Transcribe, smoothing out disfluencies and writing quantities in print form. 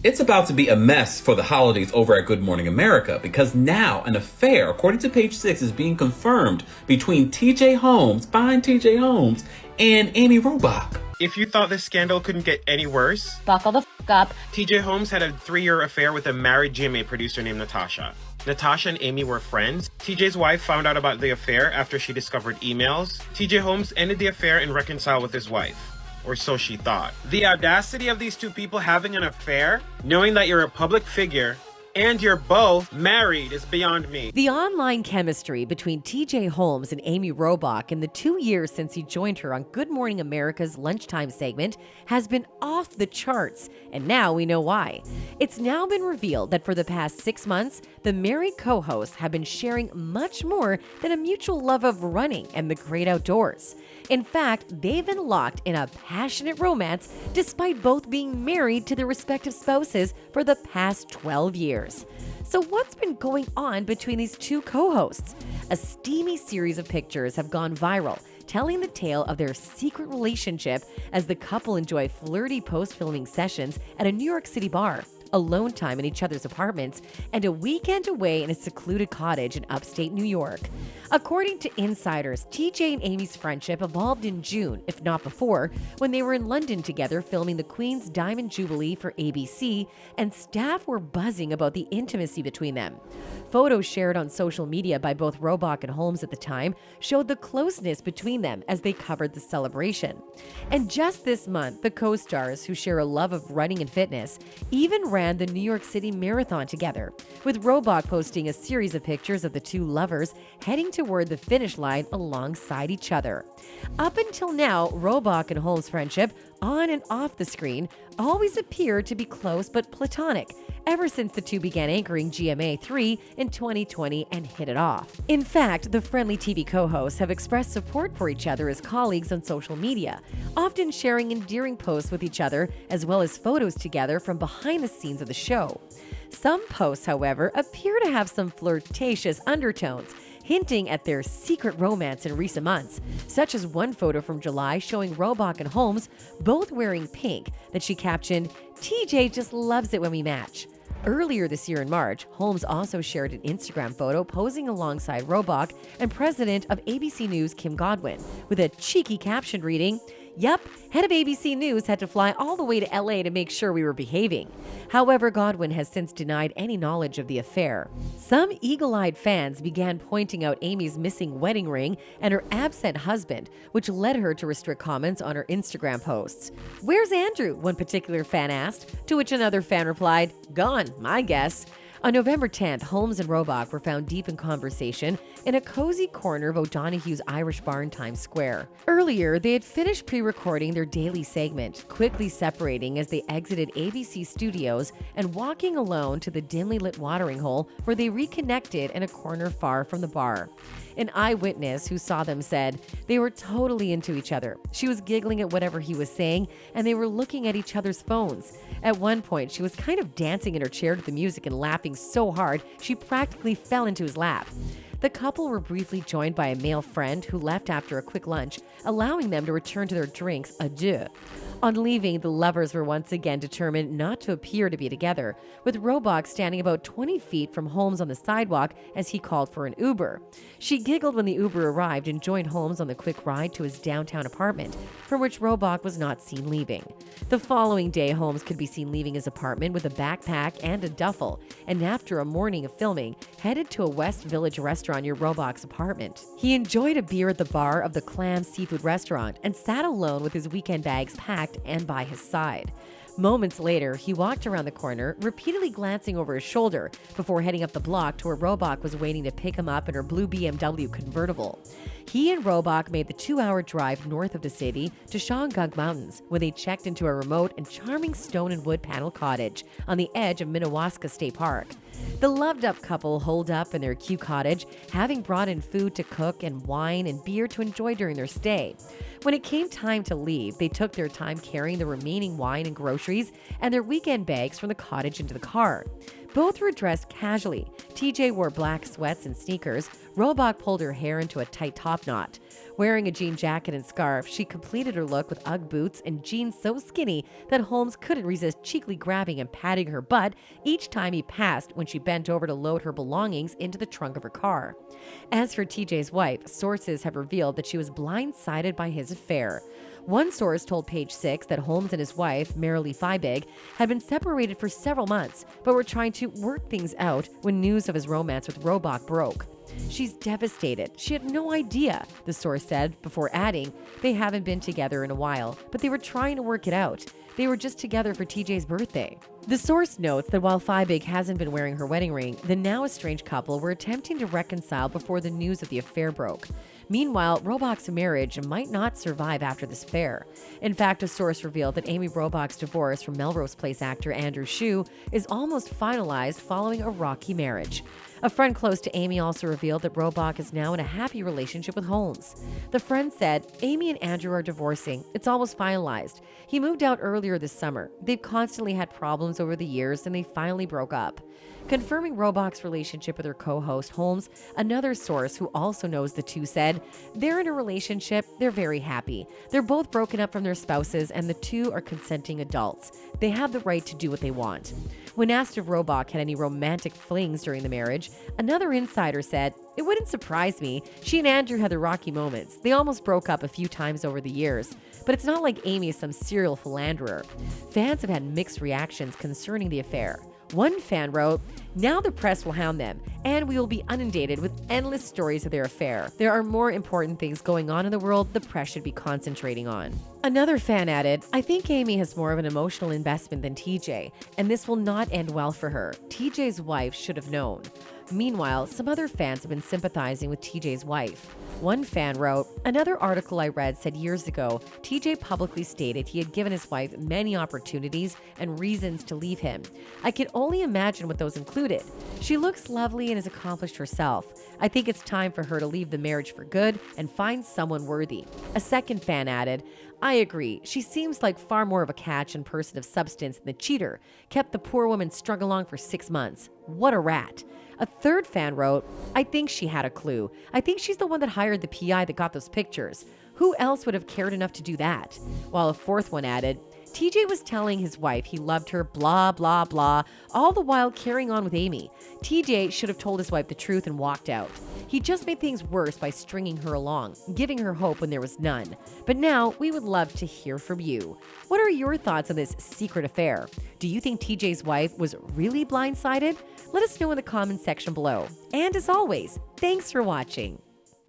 It's about to be a mess for the holidays over at Good Morning America because now an affair, according to page 6, is being confirmed between fine TJ Holmes, and Amy Robach. If you thought this scandal couldn't get any worse, buckle the f*** up. TJ Holmes had a 3-year affair with a married GMA producer named Natasha. Natasha and Amy were friends. TJ's wife found out about the affair after she discovered emails. TJ Holmes ended the affair and reconciled with his wife. Or so she thought. The audacity of these two people having an affair, knowing that you're a public figure, and you're both married is beyond me. The online chemistry between TJ Holmes and Amy Robach in the 2 years since he joined her on Good Morning America's lunchtime segment has been off the charts, and now we know why. It's now been revealed that for the past 6 months, the married co-hosts have been sharing much more than a mutual love of running and the great outdoors. In fact, they've been locked in a passionate romance despite both being married to their respective spouses for the past 12 years. So what's been going on between these two co-hosts? A steamy series of pictures have gone viral, telling the tale of their secret relationship as the couple enjoy flirty post-filming sessions at a New York City bar, alone time in each other's apartments, and a weekend away in a secluded cottage in upstate New York. According to insiders, TJ and Amy's friendship evolved in June, if not before, when they were in London together filming the Queen's Diamond Jubilee for ABC, and staff were buzzing about the intimacy between them. Photos shared on social media by both Robach and Holmes at the time showed the closeness between them as they covered the celebration. And just this month, the co-stars, who share a love of running and fitness, even ran the New York City Marathon together, with Robach posting a series of pictures of the two lovers heading toward the finish line alongside each other. Up until now, Robach and Holmes' friendship, on and off the screen, always appeared to be close but platonic, ever since the two began anchoring GMA3 in 2020 and hit it off. In fact, the friendly TV co-hosts have expressed support for each other as colleagues on social media, often sharing endearing posts with each other, as well as photos together from behind the scenes of the show. Some posts, however, appear to have some flirtatious undertones, hinting at their secret romance in recent months, such as one photo from July showing Robach and Holmes both wearing pink that she captioned, "TJ just loves it when we match." Earlier this year in March, Holmes also shared an Instagram photo posing alongside Robach and president of ABC News Kim Godwin, with a cheeky caption reading, "Yep, head of ABC News had to fly all the way to LA to make sure we were behaving." However, Godwin has since denied any knowledge of the affair. Some eagle-eyed fans began pointing out Amy's missing wedding ring and her absent husband, which led her to restrict comments on her Instagram posts. "Where's Andrew?" one particular fan asked, to which another fan replied, "Gone, my guess." On November 10th, Holmes and Robach were found deep in conversation in a cozy corner of O'Donoghue's Irish Bar in Times Square. Earlier, they had finished pre-recording their daily segment, quickly separating as they exited ABC studios and walking alone to the dimly lit watering hole where they reconnected in a corner far from the bar. An eyewitness who saw them said they were totally into each other. She was giggling at whatever he was saying, and they were looking at each other's phones. At one point, she was kind of dancing in her chair to the music and laughing so hard she practically fell into his lap. The couple were briefly joined by a male friend who left after a quick lunch, allowing them to return to their drinks à deux. On leaving, the lovers were once again determined not to appear to be together, with Robach standing about 20 feet from Holmes on the sidewalk as he called for an Uber. She giggled when the Uber arrived and joined Holmes on the quick ride to his downtown apartment, from which Robach was not seen leaving. The following day, Holmes could be seen leaving his apartment with a backpack and a duffel, and after a morning of filming, headed to a West Village restaurant near Robach's apartment. He enjoyed a beer at the bar of the Clam Seafood restaurant and sat alone with his weekend bags packed and by his side. Moments later, he walked around the corner, repeatedly glancing over his shoulder before heading up the block to where Robach was waiting to pick him up in her blue BMW convertible. He and Robach made the 2-hour drive north of the city to Shawangunk Mountains, where they checked into a remote and charming stone and wood panel cottage on the edge of Minnewaska State Park. The loved-up couple holed up in their cute cottage, having brought in food to cook and wine and beer to enjoy during their stay. When it came time to leave, they took their time carrying the remaining wine and groceries and their weekend bags from the cottage into the car. Both were dressed casually. TJ wore black sweats and sneakers. Robach pulled her hair into a tight top knot. Wearing a jean jacket and scarf, she completed her look with Ugg boots and jeans so skinny that Holmes couldn't resist cheekily grabbing and patting her butt each time he passed when she bent over to load her belongings into the trunk of her car. As for TJ's wife, sources have revealed that she was blindsided by his affair. One source told Page Six that Holmes and his wife, Marilee Fiebig, had been separated for several months, but were trying to work things out when news of his romance with Robach broke. She's devastated. She had no idea, the source said, before adding, they haven't been together in a while, but they were trying to work it out. They were just together for TJ's birthday. The source notes that while Fiebig hasn't been wearing her wedding ring, the now estranged couple were attempting to reconcile before the news of the affair broke. Meanwhile, Robach's marriage might not survive after this affair. In fact, a source revealed that Amy Robach's divorce from Melrose Place actor Andrew Shue is almost finalized following a rocky marriage. A friend close to Amy also revealed that Robach is now in a happy relationship with Holmes. The friend said, Amy and Andrew are divorcing. It's almost finalized. He moved out earlier this summer. They've constantly had problems over the years and they finally broke up. Confirming Robach's relationship with her co-host Holmes, another source who also knows the two said, they're in a relationship, they're very happy. They're both broken up from their spouses and the two are consenting adults. They have the right to do what they want. When asked if Robach had any romantic flings during the marriage, another insider said, it wouldn't surprise me. She and Andrew had their rocky moments. They almost broke up a few times over the years. But it's not like Amy is some serial philanderer. Fans have had mixed reactions concerning the affair. One fan wrote, now the press will hound them, and we will be inundated with endless stories of their affair. There are more important things going on in the world the press should be concentrating on. Another fan added, I think Amy has more of an emotional investment than TJ, and this will not end well for her. TJ's wife should have known. Meanwhile, some other fans have been sympathizing with TJ's wife. One fan wrote, another article I read said years ago, TJ publicly stated he had given his wife many opportunities and reasons to leave him. I can only imagine what those included. She looks lovely and has accomplished herself. I think it's time for her to leave the marriage for good and find someone worthy. A second fan added, I agree. She seems like far more of a catch and person of substance than the cheater. Kept the poor woman strung along for 6 months. What a rat. A third fan wrote, I think she had a clue. I think she's the one that hired the PI that got those pictures. Who else would have cared enough to do that? While a fourth one added, TJ was telling his wife he loved her, blah, blah, blah, all the while carrying on with Amy. TJ should have told his wife the truth and walked out. He just made things worse by stringing her along, giving her hope when there was none. But now we would love to hear from you. What are your thoughts on this secret affair? Do you think TJ's wife was really blindsided? Let us know in the comments section below. And as always, thanks for watching.